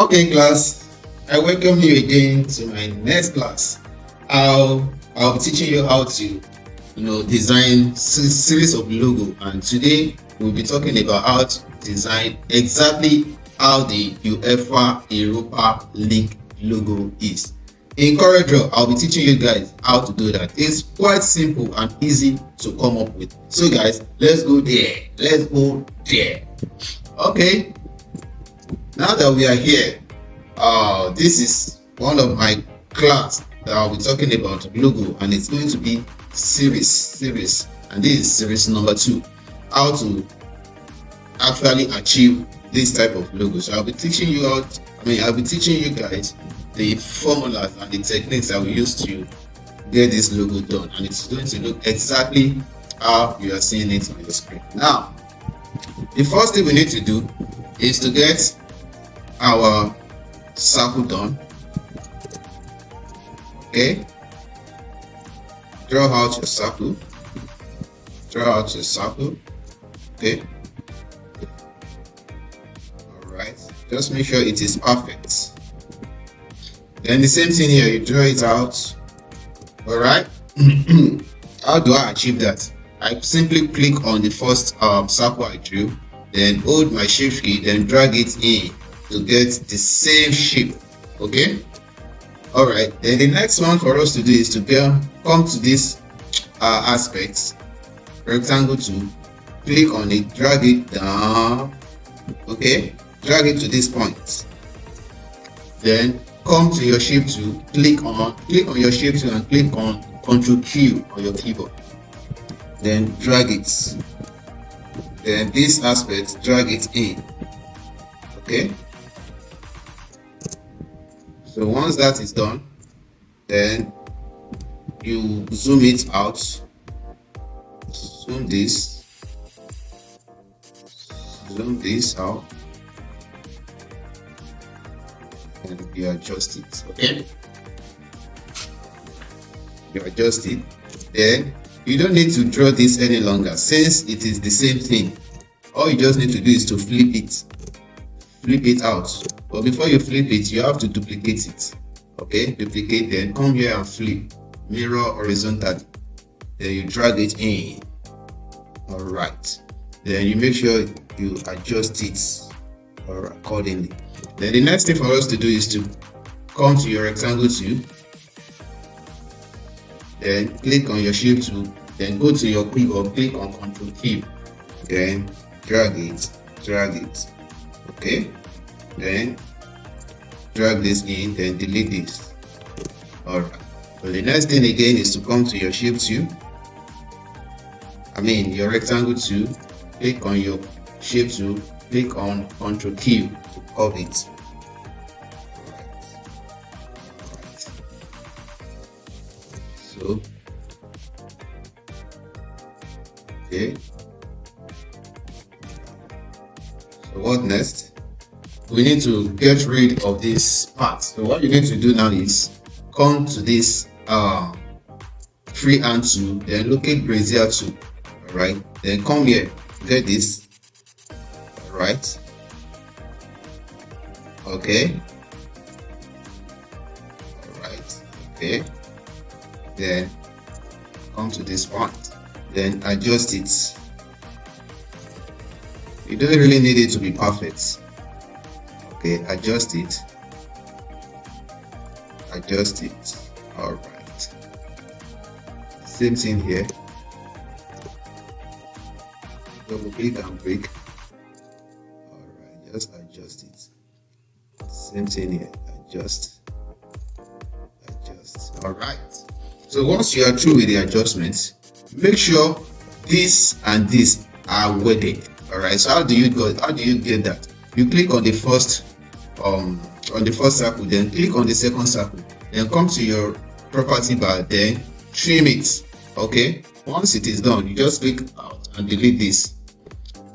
Okay, class, I welcome you again to my next class. I'll be teaching you how to design series of logo, and today we'll be talking about how to design exactly how the UEFA Europa League logo is. In CorelDraw, I'll be teaching you guys how to do that. It's quite simple and easy to come up with. So guys, let's go there. Okay, now that we are here, this is one of my class that I'll be talking about logo, and it's going to be series, and this is series number 2, how to actually achieve this type of logo. So I'll be teaching you guys the formulas and the techniques that we use to get this logo done, and it's going to look exactly how you are seeing it on your screen. Now, the first thing we need to do is to get our circle done. Okay, draw out your circle. Okay, all right, just make sure it is perfect. Then the same thing here, you draw it out. All right. How do I achieve that? I simply click on the first circle I drew, then hold my shift key, then drag it in to get the same shape. Okay, all right. Then the next one for us to do is to come to this aspect, rectangle 2, click on it, drag it down. Okay, drag it to this point, then come to your shape tool, click on your shape tool and click on Ctrl Q on your keyboard, then drag it, then this aspect, drag it in. Okay, so once that is done, then you zoom it out, zoom this out, and you adjust it. Okay, you adjust it. Then you don't need to draw this any longer, since it is the same thing. All you just need to do is to flip it out. But before you flip it, you have to duplicate it. Okay, duplicate, then come here and flip, mirror horizontally, then you drag it in. All right, then you make sure you adjust it accordingly. Then the next thing for us to do is to come to your rectangle tool, then click on your shape tool, then go to your keyboard, click on Ctrl Q, then drag it. Okay, then drag this in, then delete this. All right, so the next thing again is to come to your shape tool, your rectangle tool, click on your shape tool, click on Ctrl Q to curve it. So, okay. So what next? We need to get rid of this part. So what you need to do now is come to this freehand tool, then locate brazier tool. All right. Then come here, get this. All right. Okay. All right. Okay. Then come to this point, then adjust it. You don't really need it to be perfect. Okay, adjust it. All right, same thing here. Double click and break. All right, just adjust it. Same thing here, adjust. All right, so once you are through with the adjustments, make sure this and this are wedded. All right, so how do you get that? You click on the first circle, then click on the second circle, then come to your property bar, then trim it. Okay, once it is done, you just click out and delete this.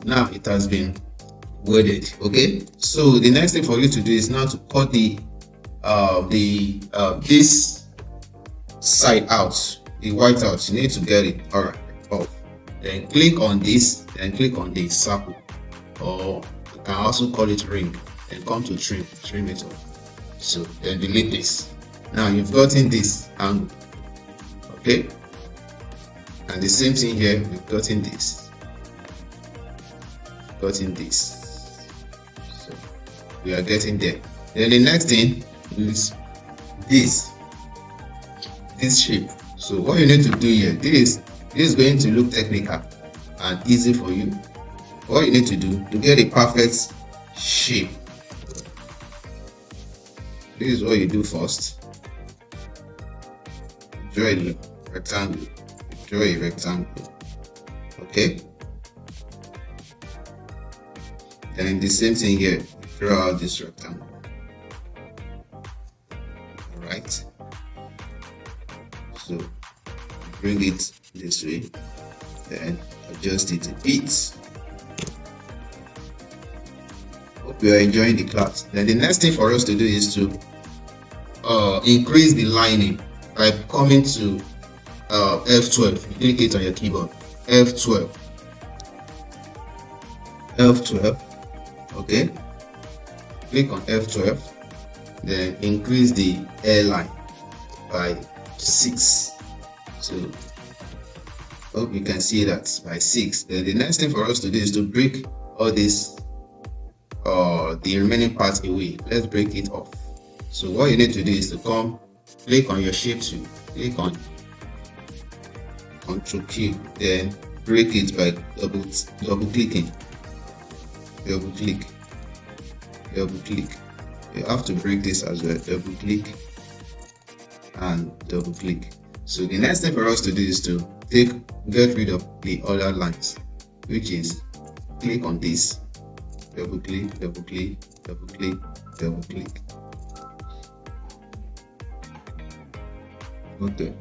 Now it has been wedded. Okay, so the next thing for you to do is now to cut this side out, the white out. You need to get it. All right, off. Then click on this, then click on the circle, or you can also call it ring. then come to trim it off. So then delete this. Now you've gotten this angle, okay? And the same thing here, we've gotten this. So we are getting there. Then the next thing is this shape. So what you need to do here, this is going to look technical and easy for you. What you need to do to get a perfect shape, this is what you do first. Draw a rectangle. Okay? Then the same thing here, draw out this rectangle. Alright? So bring it this way, then adjust it a bit. Hope you are enjoying the class. Then the next thing for us to do is to increase the lining by coming to F12. You click it on your keyboard. F12. Okay. Click on F12. Then increase the airline by 6. So hope you can see that by 6. Then the next thing for us to do is to break all this the remaining part away. Let's break it off. So what you need to do is to click on your shape tool, click on Ctrl Q, then break it by double clicking. Double click. You have to break this as well. Double click and double click. So the next thing for us to do is to get rid of the other lines, which is click on this. Double click. Okay.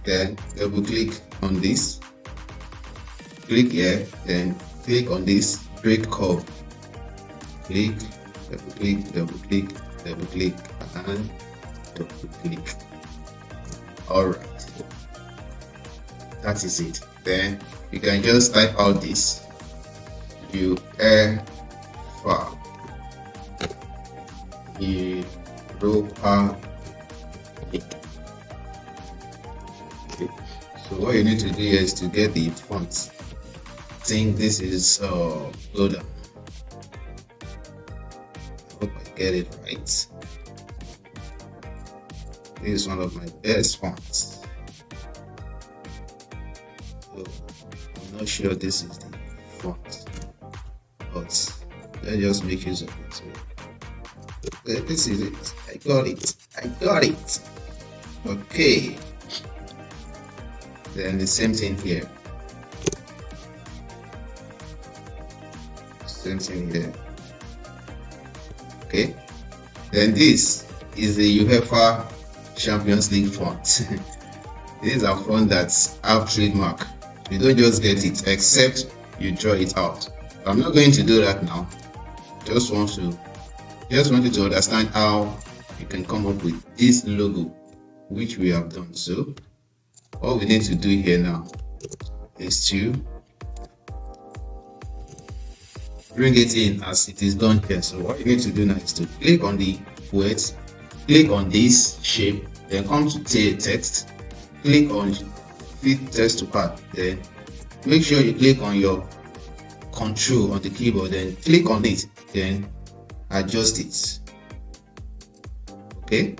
Then double click on this. Click here, then click on this break curve. Click, double click, and double click. Alright. That is it. Then you can just type out this. UEFA Europa League. Okay. So what you need to do here is to get the font. I think this is Loader. I hope I get it right. This is one of my best fonts. So I'm not sure this is the font, but let's just make use of it. So this is it. I got it. Okay. Then the same thing here. Okay. Then this is the UEFA Champions League font. This is a font that's have trademark. You don't just get it, except you draw it out. I'm not going to do that now. Just want you to understand how you can come up with this logo, which we have done. So all we need to do here now is to bring it in as it is done here. So what you need to do now is to click on the words, click on this shape, then come to text, click on fit text to pad, then make sure you click on your control on the keyboard, then click on it, then adjust it. Okay,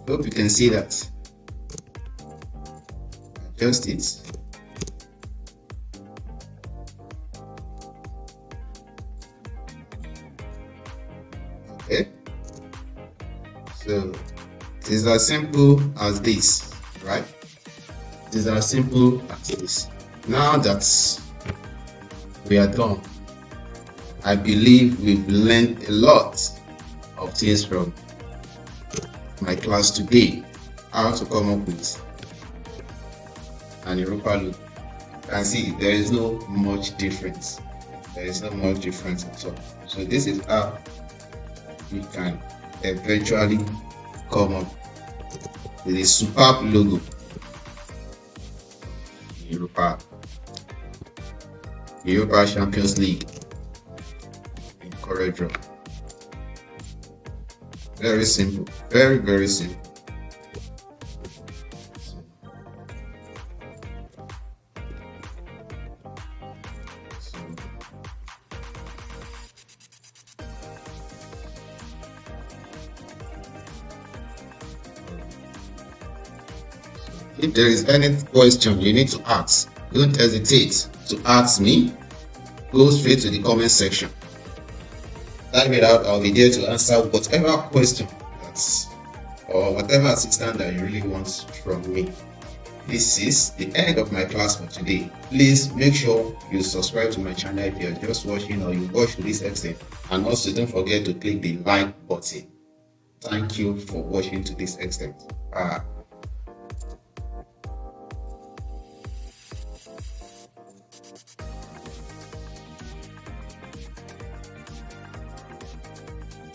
hope you can see that. Adjust it. Okay, so it is as simple as this, right? It is as simple as this. Now that we are done, I believe we've learned a lot of things from my class today. How to come up with an Europa look. You can see there is no much difference. At all. So this is how you can eventually come up with a superb logo. Europa Champions League. CorelDraw. Very simple, very simple. If there is any question you need to ask, don't hesitate to ask me. Go straight to the comment section. Type it out. I'll be there to answer whatever question or whatever assistance that you really want from me. This is the end of my class for today. Please make sure you subscribe to my channel if you're just watching or you watch to this extent, and also don't forget to click the like button. Thank you for watching to this extent. Bye.